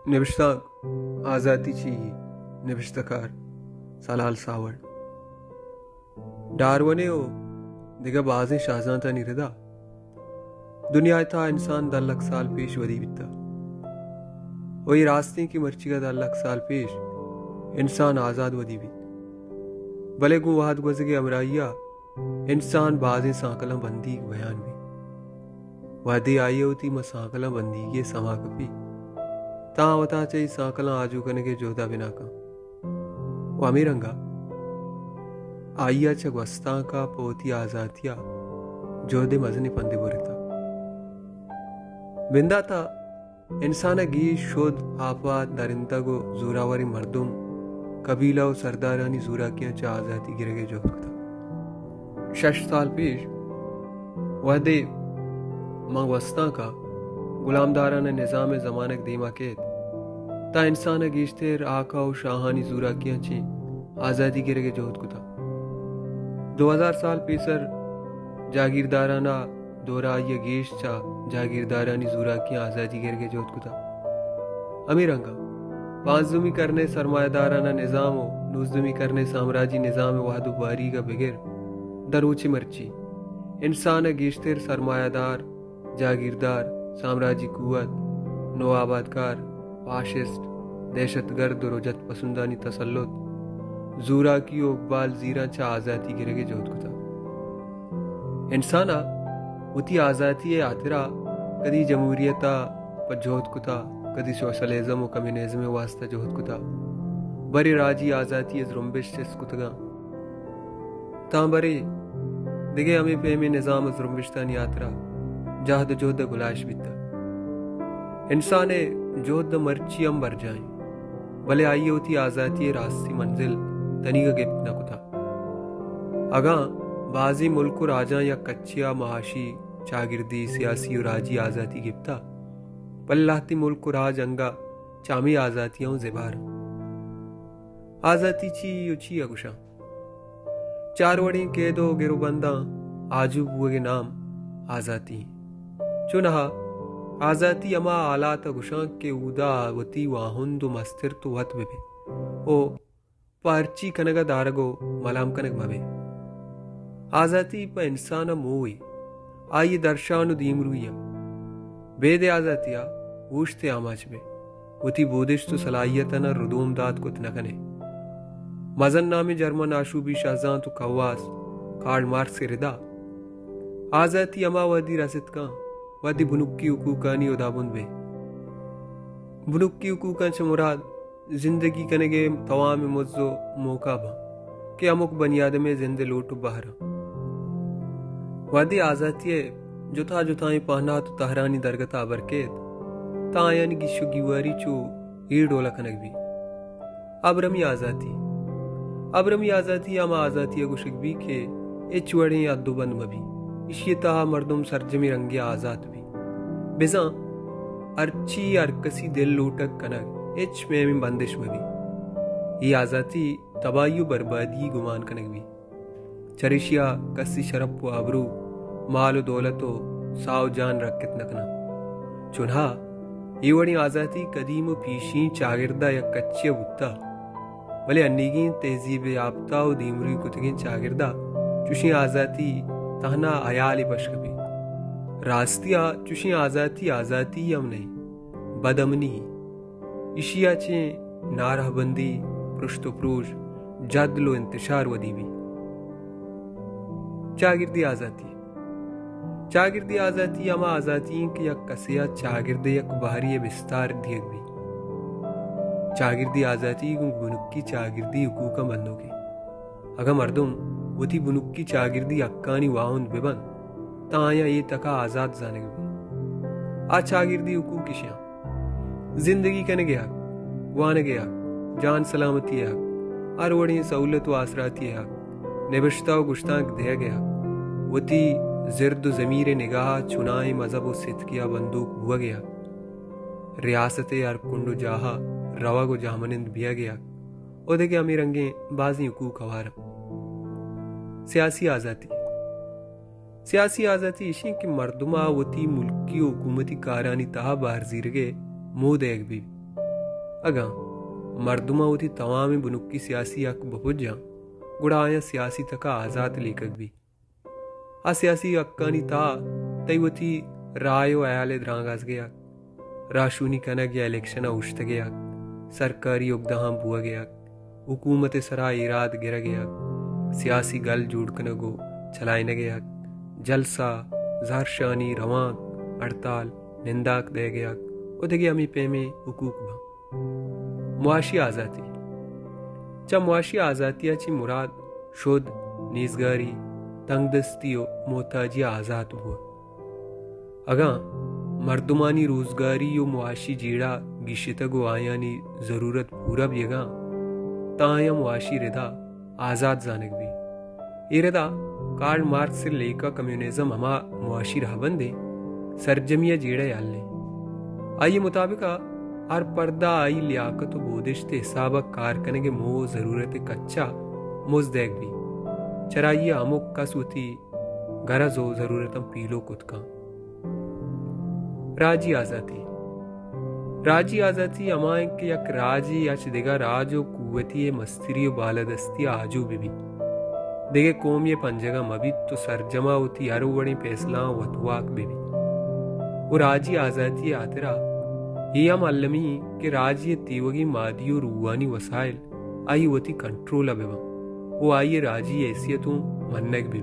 निविश्ता आज़ादीची निविश्तकार सलाल सावड़ डारवने ओ दिगा बाज़ें शाहजहां था निरदा दुनिया था इंसान 10 लाख साल पेश वदी बिता वही रास्ते की मर्ची का 10 लाख साल पेश इंसान आज़ाद वदी बित भले गु वाहद गुज़गे अमराइया इंसान बाज़ें सांकला बंदी बयान भी वादे आई होती म सांकला बंदी ये समा कपी ता वता चाहिए सांकला आजू कने के जोधा बिना का वामीरंगा आइया चक वस्ता का पोती आजातिया जोधे मजनी पंदे बोरिता बिंदा था इंसान गी शोध आफात दरिंदा को जोरावरी मर्दुम कबीला और सरदारानी जोरा किया चा आजादी गिरगे जो था 6 साल पेश वहदे मंग वस्ता का गुलामदाराना निजाम जमानक दीमा केत ता इंसान गीश्तेर आका और शाहानी जोरा किया ची आजादी गिरगे जोहद को था 2000 साल पेसर जागीरदाराना दौरा ये गेश चा जागीरदारानी जोरा की आजादी गिरगे जोहद को था अमीरंगा पांचजुमी करने सरमायादाराना निजाम हो नूजजुमी करने साम्राज्य निजाम वाहदु बारी का बगैर दरूची मर्ची इंसान गीश्तेर सरमायादार जागीरदार साम्राज्य कुवत नोआबादकार फाशिस्ट दहशतगर्द और रोजत पसंदानी तसल्लुत जूरा की उकबाल जीरा चा आजादी गिरगे जोत को था इंसाना उती आजादी आतरा कदी जमहूरियता पर जोत को था कदी सोशलिज्म और कम्युनिज्म वास्ता जोत को था बरे राजी आजादी जुम्बिश से स्कुतगा ता बरे दिगे हमें पे में निजाम जुम्बिशतानी यात्रा जाहद जोध गुलाश बिता इंसाने जोध मर्ची हम बर जाए भले आई होती आजादी रास्ती मंजिल तनी का गिफ्त न कुथा अगा बाजी मुल्क राजा या कच्चिया महाशी चागिर्दी सियासी और राजी आजादी गिफ्ता पल्लाती मुल्क राज अंगा चामी आजादियों जिबार आजादी ची युची अगुशा 4 वड़ी के दो गिरुबंदा आजू बुए के नाम आजादी चुनहा आजादी अमा आलात गुशा के उदा वती वाहुंदु मस्तिर तो वत बेबे ओ पार्ची कनगा दारगो मलाम कनग मबे आजादी प इंसान मोई आई दर्शानु दीमरुया बेदे आजातिया ऊश्ते आमाचबे उती बोदिश तो सलाहियतना रुदूम दात को तनकने मजन नामी जर्मन आशूबी शाहजहां तो कवास कार्ल मार्क्स के रिदा आजादी अमा वदी रसित का वदी बुनुक्की हुकूकानी उदाबुन बे बुनुक्की हुकूकान से मुराद जिंदगी कनेगे तवाम मुज्जो मौका बा के अमुक बनियाद में जिंदे लोट बहरा वादी आजाती जुथा जुथाई पहना तो तहरानी दरगता बरकेत तायन की शुगिवारी चो ये डोला कनक भी अबरमी आजाती आमा आजाती गुशक भी के ए चुड़े यादो बंद मभी इशियता मर्दुम सरजमी रंगे आजाद भी बिजा अर्ची अरकसी दिल लोटक कनक एच में बंदिश में भी ये आजादी तबाही बर्बादी गुमान कनक भी चरिशिया कसी शरप व आबरू माल दौलतो साव जान रखत नकना चुनहा ये वड़ी आजादी कदीम पीशी चागिरदा या कच्चे बुत्ता भले अन्नीगी तहजीब याफ्ता व दीमरी कुतगी चागिरदा चुशी आजादी तहना अयाली बशकबी रास्तिया चुशी आजादी हम नहीं बदमनी इशियाचे नारहबंदी पृष्ठप्रूष जदलो इंतशार वदीबी चागिर्दी आजादी अमा आजादी के यक कसिया चागिर्दे यक बहरी विस्तार दियक भी चागिर्दी आजादी बुनुक्की चागिर्दी हुकूका बंदोगे अगर मर्दुम वती बुनुक्की चागिर्दी अक्कानी वाहुन बिबन ताया ये तका आजाद जाने भी आ चागिर्दी हुकूक किशिया जिंदगी कने गया वाने गया जान सलामती है अरवड़ी सहूलत व आसराती है निबश्ता व गुश्ताक दिया गया वती जिर्द जमीर निगाह चुनाए मजहब सिद्ध किया बंदूक हुआ गया रियासत अरकुंडो जाहा रवा को जामनिंद बिया गया ओदे के अमीर अंगे बाजी हुकूक हवारा सियासी आजादी इशी की मर्दुमा वती मुल्की हुकूमती कारानी तहा बाहर जीरगे मुँह देख भी अगा मर्दुमा होती तमामी बुनुक्की सियासी हक बपुजा गुड़ा आया सियासी तका आज़ाद लेखक भी आ सियासी हक्कानी ता तैवती रायो आयाले द्रांगाज गया राशूनी कनक या इलेक्शन उश्त गया सरकारी उगदहा बुआ गया हुकूमत सरा इराद गिर गया सियासी गल जुड़कन गो चलाए न गया जलसा जारशानी रवाक हड़ताल निंदाक दे गया उदगे अमी पे में हुकूक भा मुआशी आज़ादी चा मुआशी आज़ादियाची मुराद शुद्ध नीजगारी तंगदस्तियो मोहताजी आज़ाद हुआ अगा मर्दुमानी रोजगारी यो मुआशी जीड़ा गिशितगो आयानी जरूरत पूरा भी अगा ताया मुआशी रिदा आज़ाद जानक भी ये रिदा कार्ल मार्क्स से लेकर कम्युनिज्म हमा मुआशी रहबंदे सरजमिया जीड़ा यालने आइए मुताबिक आर पर्दा आई लियाकत व बोदिश्ते हिसाब कार करने के मोह जरूरत कच्चा मुजदैक भी चराइए अमुक कसुती गरज हो जरूरतम पीलो कुतका राजी आजादी अमाय के यक राजी याच देगा राजो कुवती मस्तिरी बालदस्ती आजू भी देगे कोम ये पंजगा मबी तो सरजमा होती हर वड़ी फैसला वतवाक भी वो राजी आजादी आतरा ये हम अल्लमी के राज ये तीवगी मादियो रूवानी वसाइल आई वती कंट्रोल अबेवा वो आइए राजी हैसियतों मन्नक भी